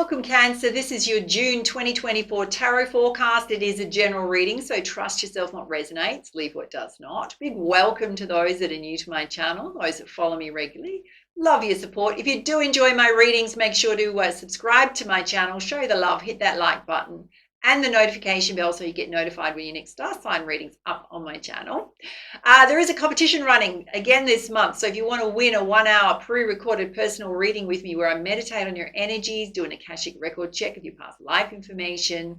Welcome, Cancer. This is your June 2024 tarot forecast. It is a general reading, so trust yourself what resonates, leave what does not. Big welcome to those that are new to my channel, those that follow me regularly. Love your support. If you do enjoy my readings, make sure to subscribe to my channel, show the love, hit that like button and the notification bell so you get notified when your next star sign readings up on my channel. There is a competition running again this month, so if you want to win a 1-hour pre-recorded personal reading with me where I meditate on your energies, do an Akashic record check of your past life information,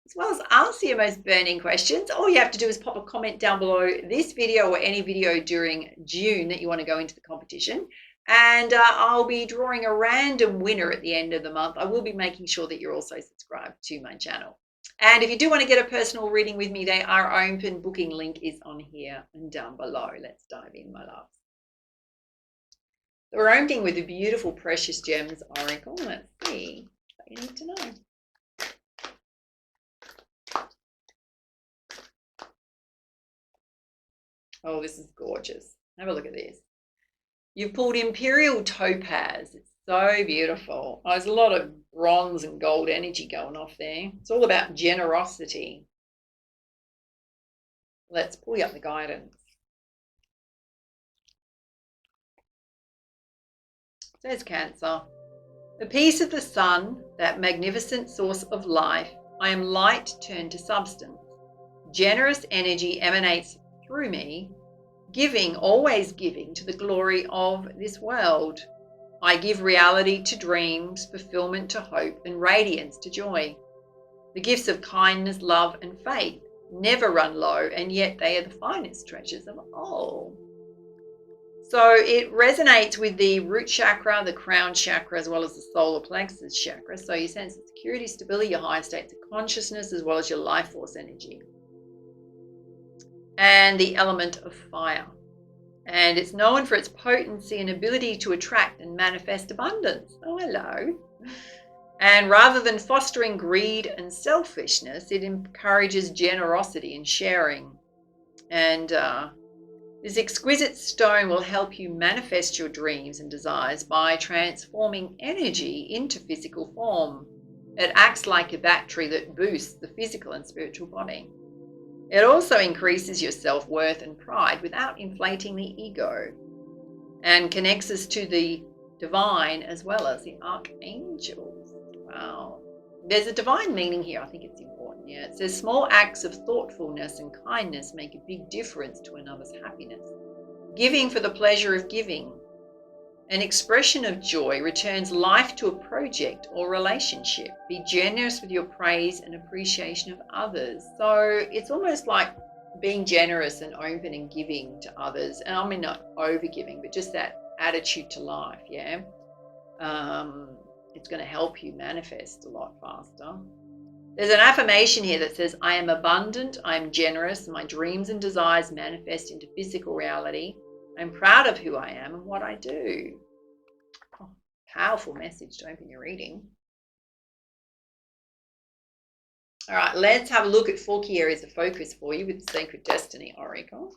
as well as answer your most burning questions, all you have to do is pop a comment down below this video or any video during June that you want to go into the competition. And I'll be drawing a random winner at the end of the month. I will be making sure that you're also subscribed to my channel. And if you do want to get a personal reading with me, they are open. Booking link is on here and down below. Let's dive in, my loves. So we're opening with the beautiful Precious Gems Oracle. Let's see what you need to know. Oh, this is gorgeous. Have a look at this. You've pulled Imperial Topaz. It's so beautiful. Oh, there's a lot of bronze and gold energy going off there. It's all about generosity. Let's pull you up the guidance. It says Cancer. The peace of the sun, that magnificent source of life, I am light turned to substance. Generous energy emanates through me, giving, always giving to the glory of this world. I give reality to dreams, fulfillment to hope, and radiance to joy. The gifts of kindness, love, and faith never run low, and yet they are the finest treasures of all. So it resonates with the root chakra, the crown chakra, as well as the solar plexus chakra. So you sense security, stability, your higher states of consciousness, as well as your life force energy. And the element of fire. And it's known for its potency and ability to attract and manifest abundance. Oh, hello. And rather than fostering greed and selfishness, it encourages generosity and sharing. And this exquisite stone will help you manifest your dreams and desires by transforming energy into physical form. It acts like a battery that boosts the physical and spiritual body. It also increases your self-worth and pride without inflating the ego, and connects us to the divine as well as the archangels. Wow. There's a divine meaning here. I think it's important. Yeah. It says small acts of thoughtfulness and kindness make a big difference to another's happiness. Giving for the pleasure of giving. An expression of joy returns life to a project or relationship. Be generous with your praise and appreciation of others. So it's almost like being generous and open and giving to others. And I mean, not over giving, but just that attitude to life. Yeah. It's going to help you manifest a lot faster. There's an affirmation here that says, I am abundant, I am generous, my dreams and desires manifest into physical reality. I'm proud of who I am and what I do. Oh, powerful message to open your reading. All right, let's have a look at 4 key areas of focus for you with the Sacred Destiny Oracle.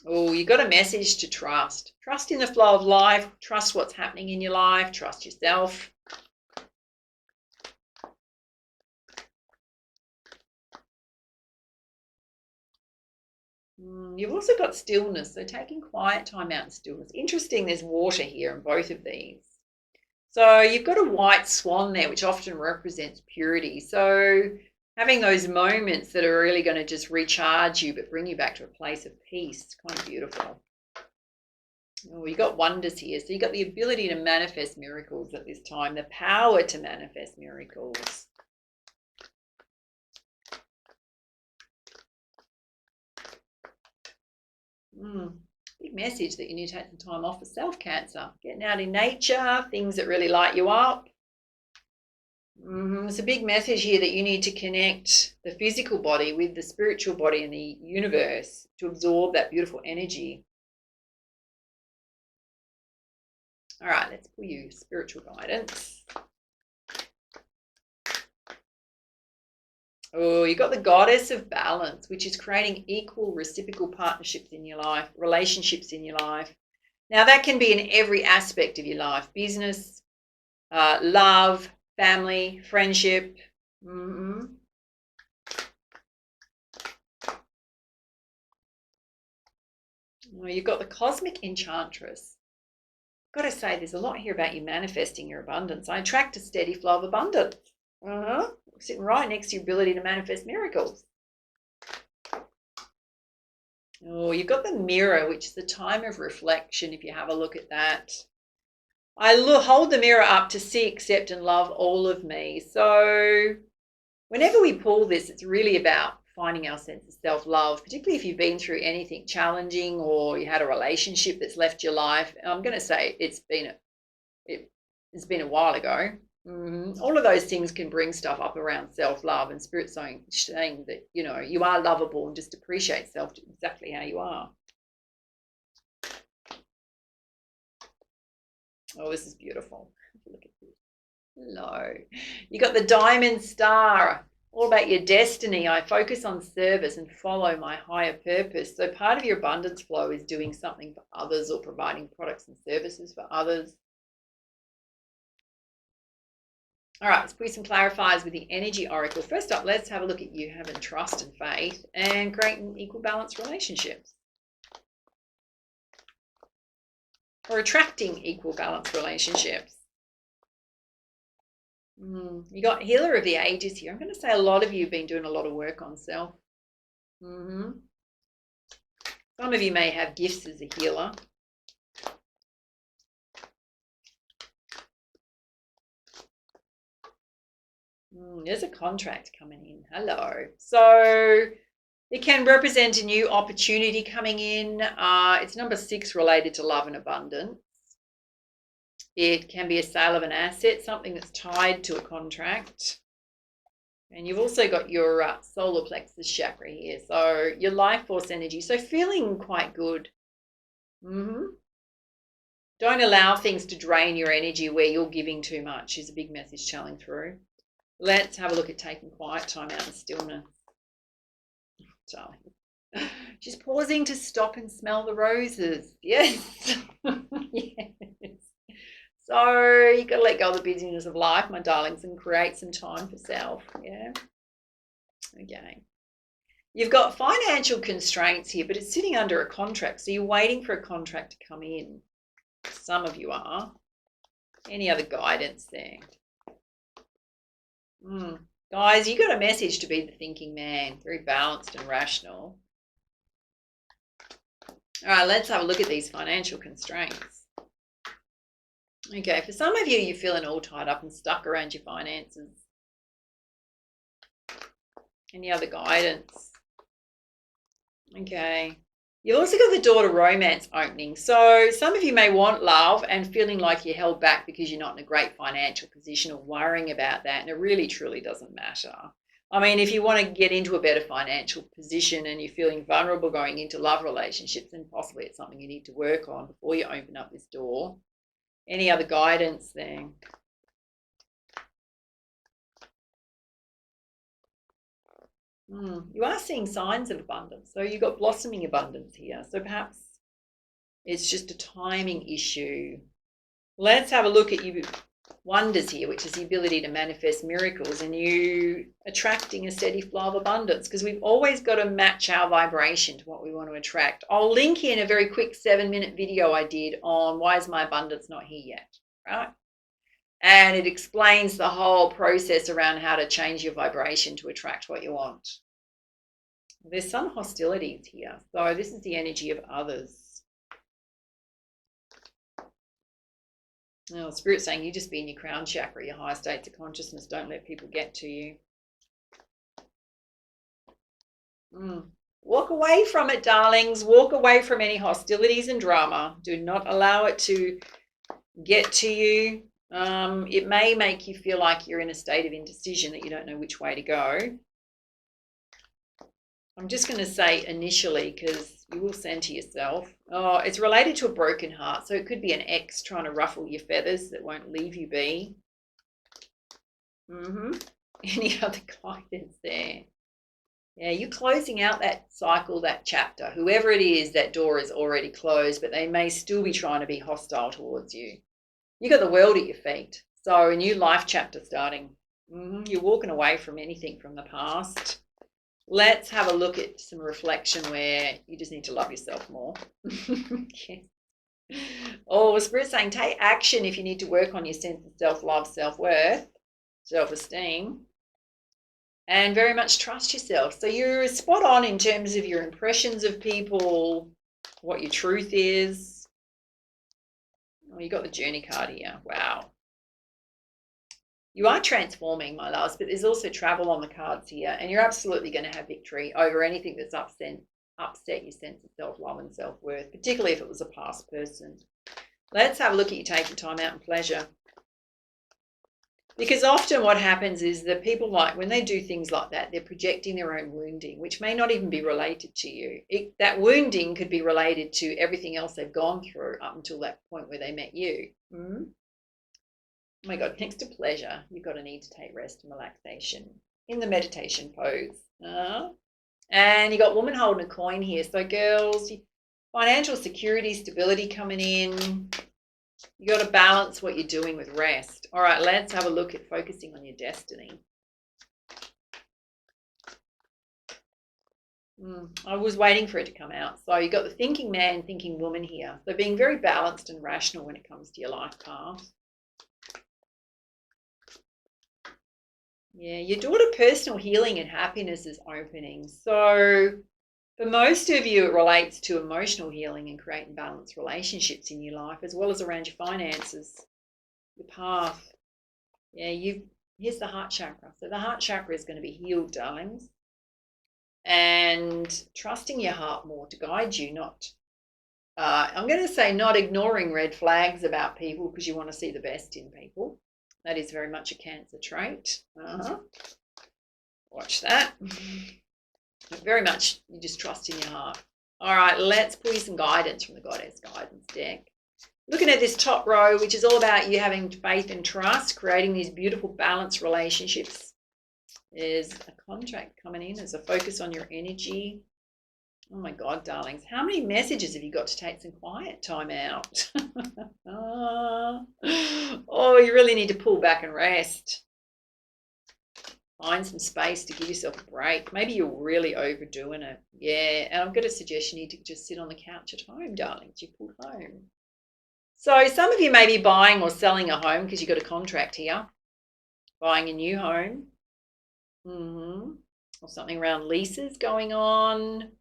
Oh, you got a message to trust. Trust in the flow of life. Trust what's happening in your life. Trust yourself. You've also got stillness, so taking quiet time out in stillness. Interesting, there's water here in both of these. So you've got a white swan there, which often represents purity. So having those moments that are really going to just recharge you, but bring you back to a place of peace. It's kind of beautiful. Oh, you got wonders here. So you got the ability to manifest miracles at this time, the power to manifest miracles. Big message that you need to take some time off for self, Cancer. Getting out in nature, things that really light you up. It's a big message here that you need to connect the physical body with the spiritual body and the universe to absorb that beautiful energy. All right, let's pull you spiritual guidance. Oh, you got the goddess of balance, which is creating equal reciprocal partnerships in your life, relationships in your life. Now, that can be in every aspect of your life: business, love, family, friendship. Mm-hmm. Well, you've got the Cosmic Enchantress. I've got to say, there's a lot here about you manifesting your abundance. I attract a steady flow of abundance. Sitting right next to your ability to manifest miracles. Oh, you've got the Mirror, which is the time of reflection, if you have a look at that. I hold the mirror up to see, accept, and love all of me. So whenever we pull this, it's really about finding our sense of self-love, particularly if you've been through anything challenging or you had a relationship that's left your life. I'm going to say it's been a while ago. All of those things can bring stuff up around self-love, and Spirit saying that, you are lovable, and just appreciate self exactly how you are. Oh, this is beautiful. Look at this. Hello. You got the Diamond Star, all about your destiny. I focus on service and follow my higher purpose. So part of your abundance flow is doing something for others or providing products and services for others. All right, let's put some clarifiers with the Energy Oracle. First up, let's have a look at you having trust and faith and creating equal balance relationships. Or attracting equal balance relationships. You got Healer of the Ages here. I'm going to say a lot of you have been doing a lot of work on self. Some of you may have gifts as a healer. There's a contract coming in. Hello. So it can represent a new opportunity coming in. It's number 6, related to love and abundance. It can be a sale of an asset, something that's tied to a contract. And you've also got your solar plexus chakra here. So your life force energy. So feeling quite good. Don't allow things to drain your energy where you're giving too much is a big message channeling through. Let's have a look at taking quiet time out in stillness. Darling. She's pausing to stop and smell the roses. Yes. Yes. So you've got to let go of the busyness of life, my darlings, and create some time for self. Yeah. Okay. You've got financial constraints here, but it's sitting under a contract. So you're waiting for a contract to come in. Some of you are. Any other guidance there? Guys, you got a message to be the thinking man, very balanced and rational. All right, let's have a look at these financial constraints. Okay, for some of you, you're feeling all tied up and stuck around your finances. Any other guidance? Okay. You've also got the Door to Romance opening. So some of you may want love and feeling like you're held back because you're not in a great financial position or worrying about that. And it really, truly doesn't matter. I mean, if you want to get into a better financial position and you're feeling vulnerable going into love relationships, then possibly it's something you need to work on before you open up this door. Any other guidance there? You are seeing signs of abundance. So you've got blossoming abundance here. So perhaps it's just a timing issue. Let's have a look at you wonders here, which is the ability to manifest miracles and you attracting a steady flow of abundance, because we've always got to match our vibration to what we want to attract. I'll link in a very quick 7-minute video I did on why is my abundance not here yet, right? And it explains the whole process around how to change your vibration to attract what you want. There's some hostilities here. So this is the energy of others. Oh, Spirit's saying you just be in your crown chakra, your higher states of consciousness. Don't let people get to you. Walk away from it, darlings. Walk away from any hostilities and drama. Do not allow it to get to you. It may make you feel like you're in a state of indecision, that you don't know which way to go. I'm just going to say initially, because you will center yourself. Oh, it's related to a broken heart. So it could be an ex trying to ruffle your feathers that won't leave you be. Any other guidance there? Yeah, you're closing out that cycle, that chapter. Whoever it is, that door is already closed, but they may still be trying to be hostile towards you. You got the world at your feet. So a new life chapter starting. You're walking away from anything from the past. Let's have a look at some reflection where you just need to love yourself more. Yes. Oh, Spirit's saying take action if you need to work on your sense of self-love, self-worth, self-esteem, and very much trust yourself. So you're spot on in terms of your impressions of people, what your truth is. Oh, you got the journey card here. Wow. You are transforming, my loves, but there's also travel on the cards here, and you're absolutely going to have victory over anything that's upset your sense of self-love and self-worth, particularly if it was a past person. Let's have a look at you taking time out and pleasure. Because often what happens is that people, like when they do things like that, they're projecting their own wounding, which may not even be related to you. That wounding could be related to everything else they've gone through up until that point where they met you. Oh my God, next to pleasure, you've got a need to take rest and relaxation in the meditation pose. And you got woman holding a coin here. So girls, financial security, stability coming in. You got to balance what you're doing with rest. All right, let's have a look at focusing on your destiny. I was waiting for it to come out. So you got the thinking man, thinking woman here. So being very balanced and rational when it comes to your life path. Yeah, your door to personal healing and happiness is opening. So for most of you, it relates to emotional healing and creating balanced relationships in your life, as well as around your finances, your path. Yeah, here's the heart chakra. So the heart chakra is going to be healed, darlings. And trusting your heart more to guide you, not, I'm going to say not ignoring red flags about people because you want to see the best in people. That is very much a Cancer trait. Watch that. But very much you just trust in your heart. All right, let's pull you some guidance from the Goddess Guidance deck. Looking at this top row, which is all about you having faith and trust, creating these beautiful balanced relationships. There's a contract coming in. There's a focus on your energy. Oh my God, darlings, how many messages have you got to take some quiet time out? Oh, you really need to pull back and rest. Find some space to give yourself a break. Maybe you're really overdoing it. Yeah, and I'm going to suggest you need to just sit on the couch at home, darlings. You pulled home. So some of you may be buying or selling a home because you've got a contract here. Buying a new home. Or something around leases going on.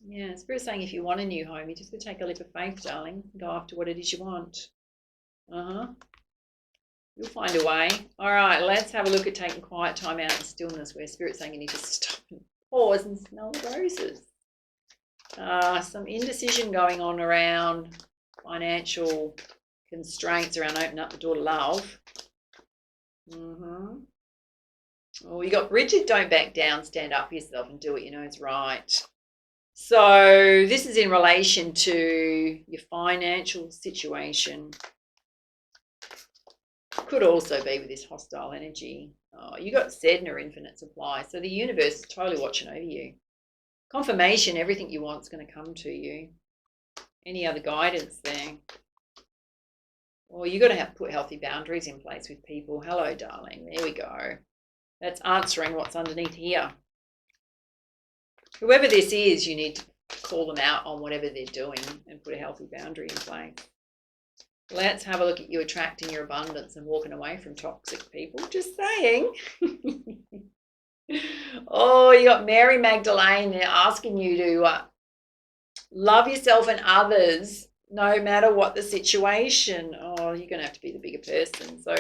Yeah, Spirit's saying if you want a new home, you just got to take a leap of faith, darling. Go after what it is you want. You'll find a way. All right, let's have a look at taking quiet time out and stillness, where Spirit's saying you need to stop and pause and smell the roses. Some indecision going on around financial constraints around opening up the door to love. Oh, you got rigid, don't back down, stand up for yourself and do what you know is right. So this is in relation to your financial situation. Could also be with this hostile energy. Oh, you got Sedna, infinite supply. So the universe is totally watching over you. Confirmation, everything you want is going to come to you. Any other guidance there? Well, you got to put healthy boundaries in place with people. Hello, darling. There we go. That's answering what's underneath here. Whoever this is, you need to call them out on whatever they're doing and put a healthy boundary in place. Let's have a look at you attracting your abundance and walking away from toxic people. Just saying. Oh, you got Mary Magdalene there asking you to love yourself and others no matter what the situation. Oh, you're going to have to be the bigger person. So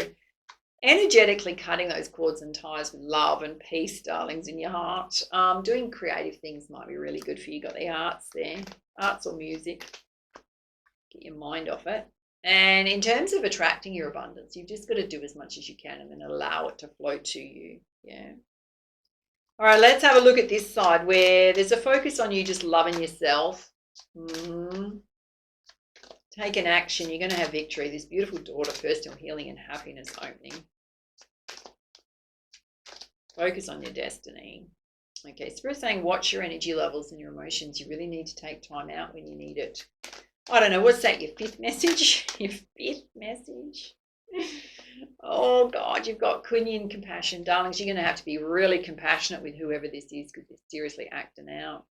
energetically cutting those cords and ties with love and peace, darlings, in your heart. Doing creative things might be really good for you. Got the arts there, arts or music. Get your mind off it. And in terms of attracting your abundance, you've just got to do as much as you can and then allow it to flow to you. Yeah. All right, let's have a look at this side where there's a focus on you just loving yourself. Take an action. You're going to have victory. This beautiful daughter, personal healing and happiness opening. Focus on your destiny. Okay, Spirit's saying watch your energy levels and your emotions. You really need to take time out when you need it. I don't know, what's that, your fifth message? Your fifth message? Oh, God, you've got Kunyin compassion. Darlings, you're going to have to be really compassionate with whoever this is because they're seriously acting out.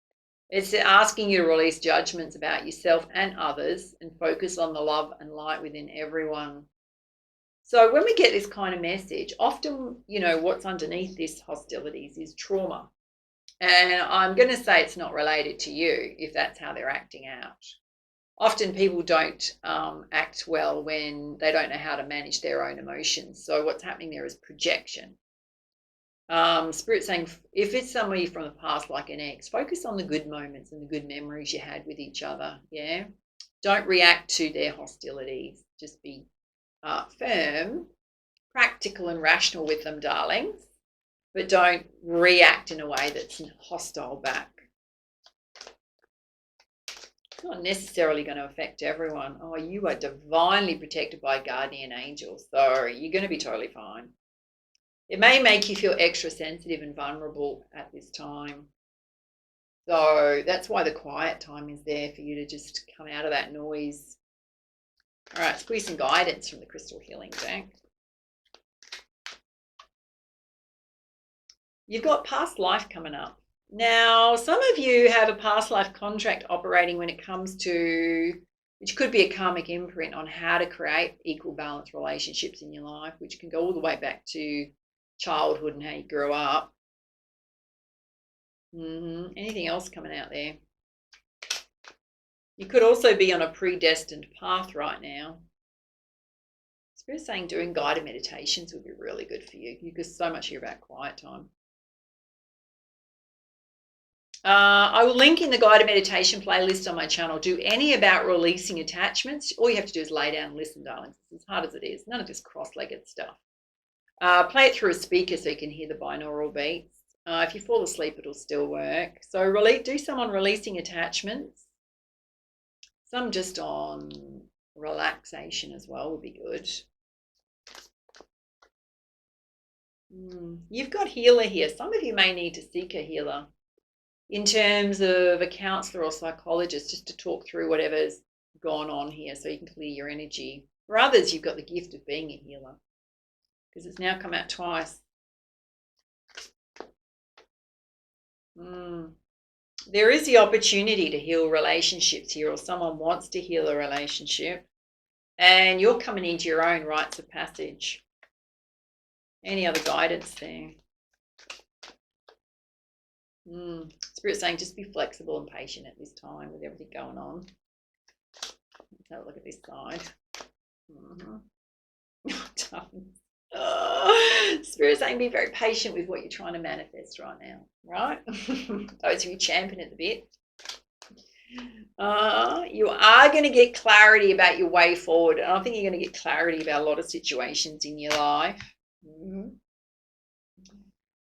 It's asking you to release judgments about yourself and others and focus on the love and light within everyone. So when we get this kind of message, often, you know, what's underneath this hostilities is trauma. And I'm going to say it's not related to you if that's how they're acting out. Often people don't act well when they don't know how to manage their own emotions. So what's happening there is projection. Spirit saying if it's somebody from the past like an ex, focus on the good moments and the good memories you had with each other. Yeah, don't react to their hostilities. Just be firm, practical and rational with them, darlings, but don't react in a way that's hostile back. It's not necessarily going to affect everyone. Oh, you are divinely protected by guardian angels, so you're going to be totally fine. It may make you feel extra sensitive and vulnerable at this time. So that's why the quiet time is there for you to just come out of that noise. All right, squeeze some guidance from the Crystal Healing Deck. You've got past life coming up. Now, some of you have a past life contract operating when it comes to, which could be a karmic imprint on how to create equal balance relationships in your life, which can go all the way back to childhood and how you grew up. Anything else coming out there? You could also be on a predestined path right now. Spirit's saying doing guided meditations would be really good for you because so much here about quiet time. I will link in the guided meditation playlist on my channel. Do any about releasing attachments. All you have to do is lay down and listen, darlings. It's as hard as it is. None of this cross-legged stuff. Play it through a speaker so you can hear the binaural beats. If you fall asleep, it'll still work. So do some on releasing attachments. Some just on relaxation as well would be good. You've got healer here. Some of you may need to seek a healer in terms of a counselor or psychologist just to talk through whatever's gone on here so you can clear your energy. For others, you've got the gift of being a healer because it's now come out twice. There is the opportunity to heal relationships here, or someone wants to heal a relationship and you're coming into your own rites of passage. Any other guidance there? Spirit saying just be flexible and patient at this time with everything going on. Let's have a look at this side. Spirit saying be very patient with what you're trying to manifest right now, right? Those of you champing at the bit. You are going to get clarity about your way forward. And I think you're going to get clarity about a lot of situations in your life.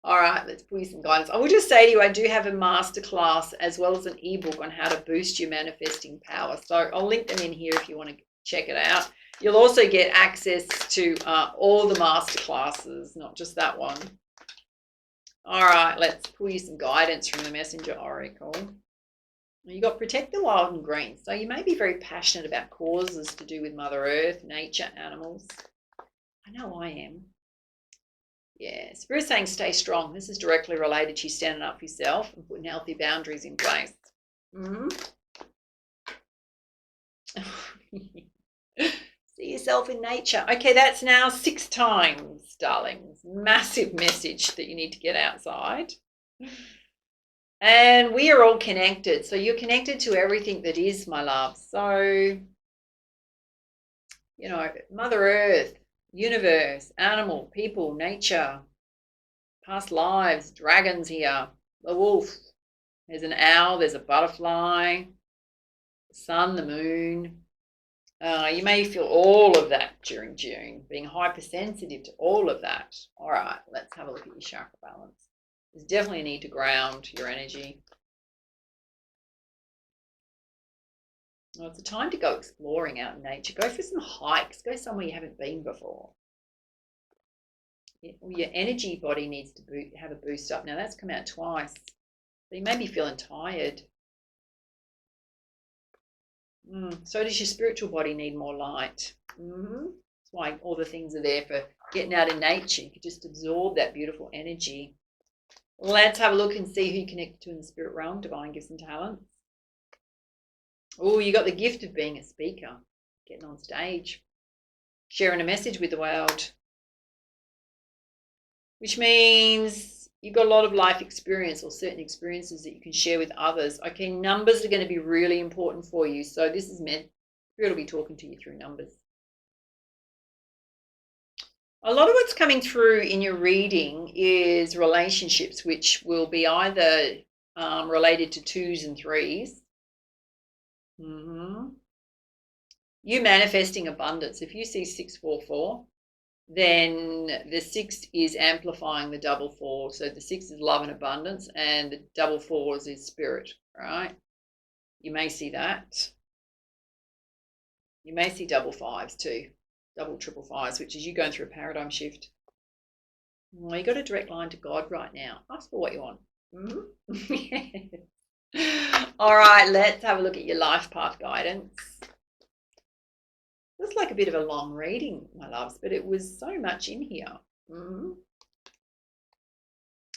All right, let's pull you some guidance. I will just say to you, I do have a masterclass as well as an ebook on how to boost your manifesting power. So I'll link them in here if you want to check it out. You'll also get access to all the masterclasses, not just that one. All right, let's pull you some guidance from the Messenger Oracle. You got protect the wild and green. So you may be very passionate about causes to do with Mother Earth, nature, animals. I know I am. Yeah, Spirit saying stay strong. This is directly related to you standing up for yourself and putting healthy boundaries in place. See yourself in nature. Okay, that's now 6 times, darlings. Massive message that you need to get outside. And we are all connected. So you're connected to everything that is, my love. So, you know, Mother Earth, universe, animal, people, nature, past lives, dragons here, the wolf, there's an owl, there's a butterfly, the sun, the moon. You may feel all of that during June, being hypersensitive to all of that. All right, let's have a look at your chakra balance. There's definitely a need to ground your energy. Well, it's a time to go exploring out in nature. Go for some hikes. Go somewhere you haven't been before. Your energy body needs to have a boost up. Now, that's come out twice. So you may be feeling tired. So does your spiritual body need more light. That's why all the things are there for getting out in nature. You could just absorb that beautiful energy. Let's have a look and see who you connect to in the spirit realm, divine gifts and talents. Oh, you got the gift of being a speaker, getting on stage, sharing a message with the world, which means you've got a lot of life experience or certain experiences that you can share with others. Okay, numbers are going to be really important for you. So this is meant, Spirit will be talking to you through numbers. A lot of what's coming through in your reading is relationships, which will be either related to 2s and 3s. You manifesting abundance. If you see 644, then the 6 is amplifying the double 4. So the 6 is love and abundance, and the double 4s is spirit, right? You may see that. You may see double 5s too, double triple 5s, which is you going through a paradigm shift. Well, you got a direct line to God right now. Ask for what you want. All right, let's have a look at your life path guidance. It was like a bit of a long reading, my loves, but it was so much in here.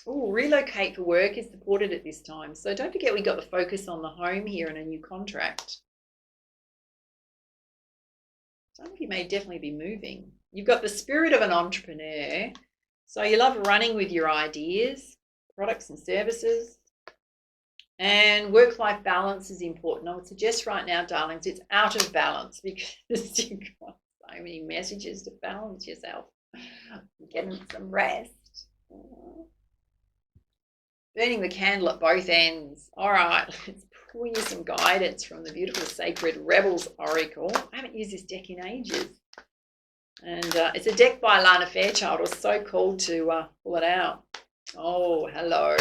Oh, relocate for work is supported at this time. So don't forget we got the focus on the home here and a new contract. Some of you may definitely be moving. You've got the spirit of an entrepreneur. So you love running with your ideas, products and services. And work-life balance is important. I would suggest right now, darlings, it's out of balance because you've got so many messages to balance yourself. Getting some rest. Burning the candle at both ends. All right, let's pull you some guidance from the beautiful Sacred Rebels Oracle. I haven't used this deck in ages. And it's a deck by Lana Fairchild. I was so cool to pull it out. Oh, hello.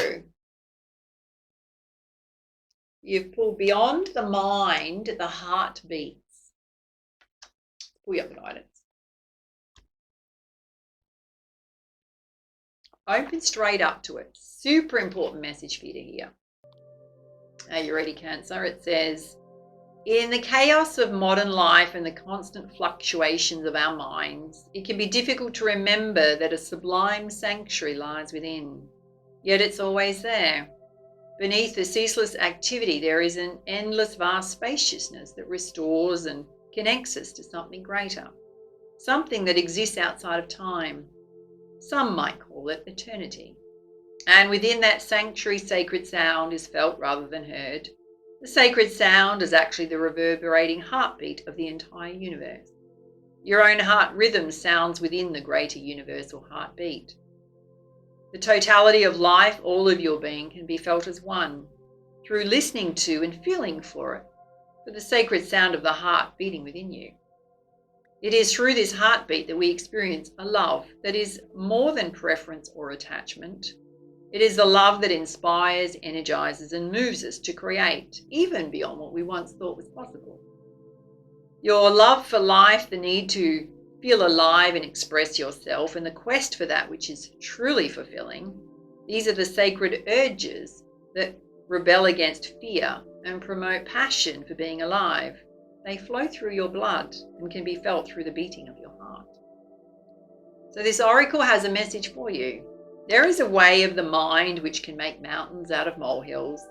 You've pulled beyond the mind, the heart beats. Pull you up the guidance. Open straight up to it. Super important message for you to hear. Are you ready, Cancer? It says, in the chaos of modern life and the constant fluctuations of our minds, it can be difficult to remember that a sublime sanctuary lies within. Yet it's always there. Beneath the ceaseless activity, there is an endless vast spaciousness that restores and connects us to something greater, something that exists outside of time. Some might call it eternity. And within that sanctuary, sacred sound is felt rather than heard. The sacred sound is actually the reverberating heartbeat of the entire universe. Your own heart rhythm sounds within the greater universal heartbeat. The totality of life, all of your being, can be felt as one, through listening to and feeling for it, for the sacred sound of the heart beating within you. It is through this heartbeat that we experience a love that is more than preference or attachment. It is the love that inspires, energizes, and moves us to create, even beyond what we once thought was possible. Your love for life, the need to feel alive and express yourself, and the quest for that which is truly fulfilling, these are the sacred urges that rebel against fear and promote passion for being alive. They flow through your blood and can be felt through the beating of your heart. So this oracle has a message for you. There is a way of the mind which can make mountains out of molehills,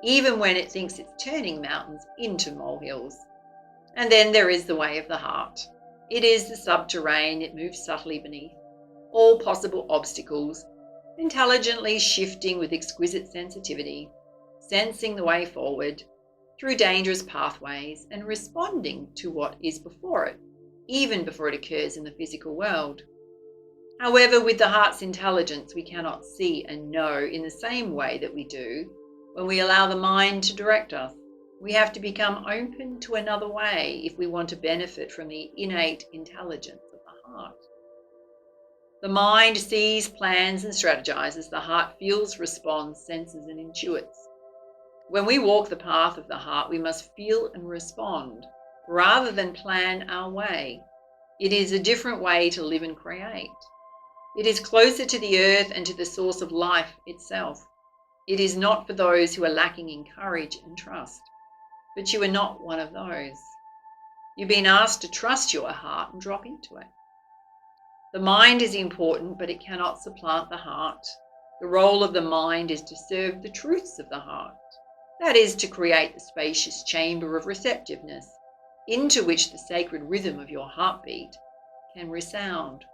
even when it thinks it's turning mountains into molehills. And then there is the way of the heart. It is the subterranean, it moves subtly beneath all possible obstacles, intelligently shifting with exquisite sensitivity, sensing the way forward through dangerous pathways and responding to what is before it, even before it occurs in the physical world. However, with the heart's intelligence, we cannot see and know in the same way that we do when we allow the mind to direct us. We have to become open to another way if we want to benefit from the innate intelligence of the heart. The mind sees, plans, and strategizes. The heart feels, responds, senses, and intuits. When we walk the path of the heart, we must feel and respond rather than plan our way. It is a different way to live and create. It is closer to the earth and to the source of life itself. It is not for those who are lacking in courage and trust. But you are not one of those. You've been asked to trust your heart and drop into it. The mind is important, but it cannot supplant the heart. The role of the mind is to serve the truths of the heart. That is to create the spacious chamber of receptiveness into which the sacred rhythm of your heartbeat can resound.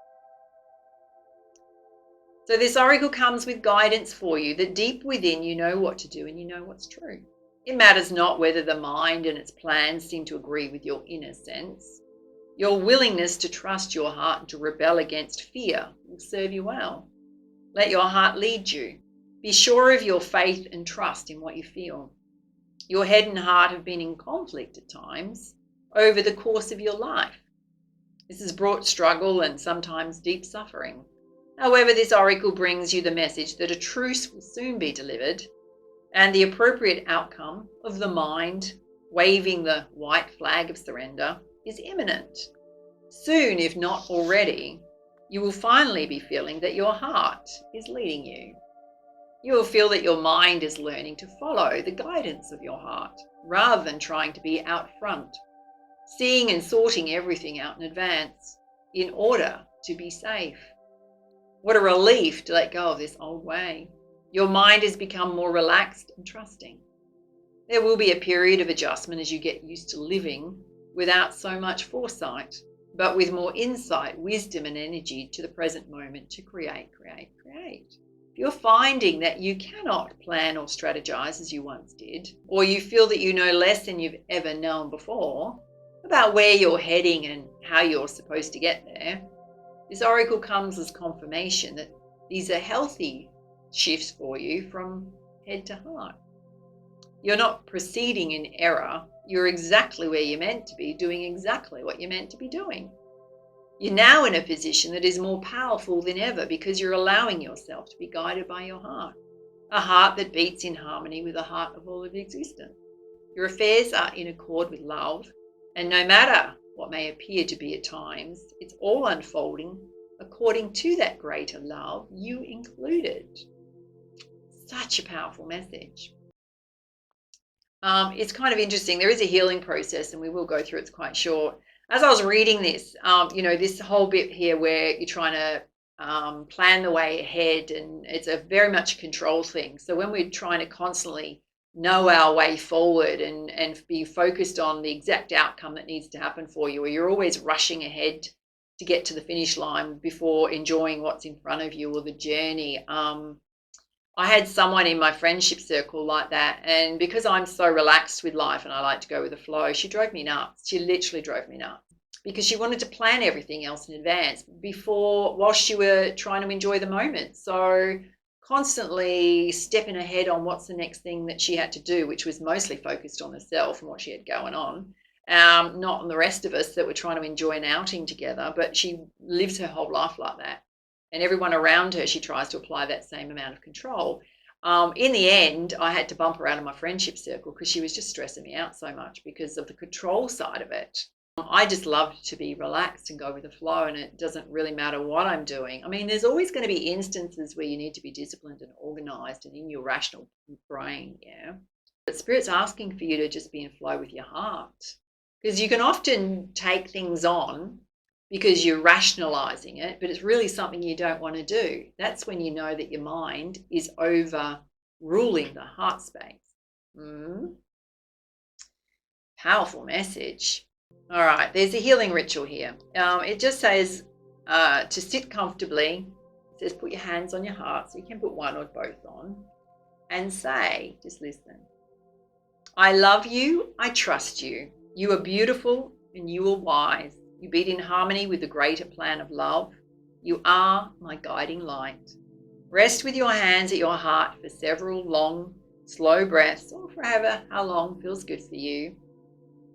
So this oracle comes with guidance for you that deep within you know what to do and you know what's true. It matters not whether the mind and its plans seem to agree with your inner sense. Your willingness to trust your heart and to rebel against fear will serve you well. Let your heart lead you. Be sure of your faith and trust in what you feel. Your head and heart have been in conflict at times over the course of your life. This has brought struggle and sometimes deep suffering. However, this oracle brings you the message that a truce will soon be delivered and the appropriate outcome of the mind waving the white flag of surrender is imminent. Soon, if not already, you will finally be feeling that your heart is leading you. You will feel that your mind is learning to follow the guidance of your heart rather than trying to be out front, seeing and sorting everything out in advance in order to be safe. What a relief to let go of this old way. Your mind has become more relaxed and trusting. There will be a period of adjustment as you get used to living without so much foresight, but with more insight, wisdom, and energy to the present moment to create. If you're finding that you cannot plan or strategize as you once did, or you feel that you know less than you've ever known before about where you're heading and how you're supposed to get there, this oracle comes as confirmation that these are healthy shifts for you from head to heart. You're not proceeding in error. You're exactly where you're meant to be, doing exactly what you're meant to be doing. You're now in a position that is more powerful than ever because you're allowing yourself to be guided by your heart, a heart that beats in harmony with the heart of all of existence. Your affairs are in accord with love, and no matter what may appear to be at times, it's all unfolding according to that greater love, you included. Such a powerful message. It's kind of interesting. There is a healing process, and we will go through it. It's quite short. As I was reading this, this whole bit here where you're trying to plan the way ahead, and it's a very much a control thing. So when we're trying to constantly know our way forward and be focused on the exact outcome that needs to happen for you, or you're always rushing ahead to get to the finish line before enjoying what's in front of you or the journey. I had someone in my friendship circle like that, and because I'm so relaxed with life and I like to go with the flow, she drove me nuts. She literally drove me nuts because she wanted to plan everything else in advance whilst you were trying to enjoy the moment. So constantly stepping ahead on what's the next thing that she had to do, which was mostly focused on herself and what she had going on, not on the rest of us that were trying to enjoy an outing together. But she lives her whole life like that. And everyone around her, she tries to apply that same amount of control. In the end, I had to bump her out of my friendship circle because she was just stressing me out so much because of the control side of it. I just love to be relaxed and go with the flow, and it doesn't really matter what I'm doing. I mean, there's always going to be instances where you need to be disciplined and organized and in your rational brain, yeah. But Spirit's asking for you to just be in flow with your heart, because you can often take things on because you're rationalizing it, but it's really something you don't want to do. That's when you know that your mind is overruling the heart space. Powerful message. All right, there's a healing ritual here. It just says to sit comfortably. It says put your hands on your heart, so you can put one or both on, and say, just listen. I love you, I trust you. You are beautiful and you are wise. You beat in harmony with the greater plan of love. You are my guiding light. Rest with your hands at your heart for several long, slow breaths, or for how long feels good for you.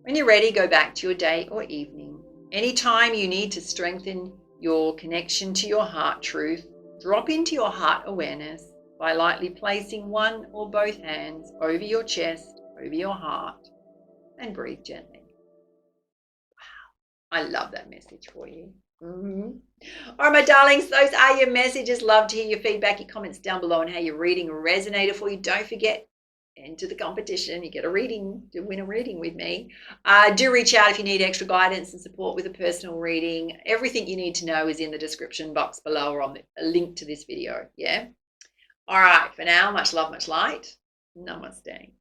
When you're ready, go back to your day or evening. Anytime you need to strengthen your connection to your heart truth, drop into your heart awareness by lightly placing one or both hands over your chest, over your heart, and breathe gently. Wow, I love that message for you. All right, my darlings, those are your messages. Love to hear your feedback, your comments down below on how your reading resonated for you. Don't forget, enter the competition. You get a reading to win a reading with me. Do reach out if you need extra guidance and support with a personal reading. Everything you need to know is in the description box below or on a link to this video. Yeah. All right. For now, much love, much light. Namaste.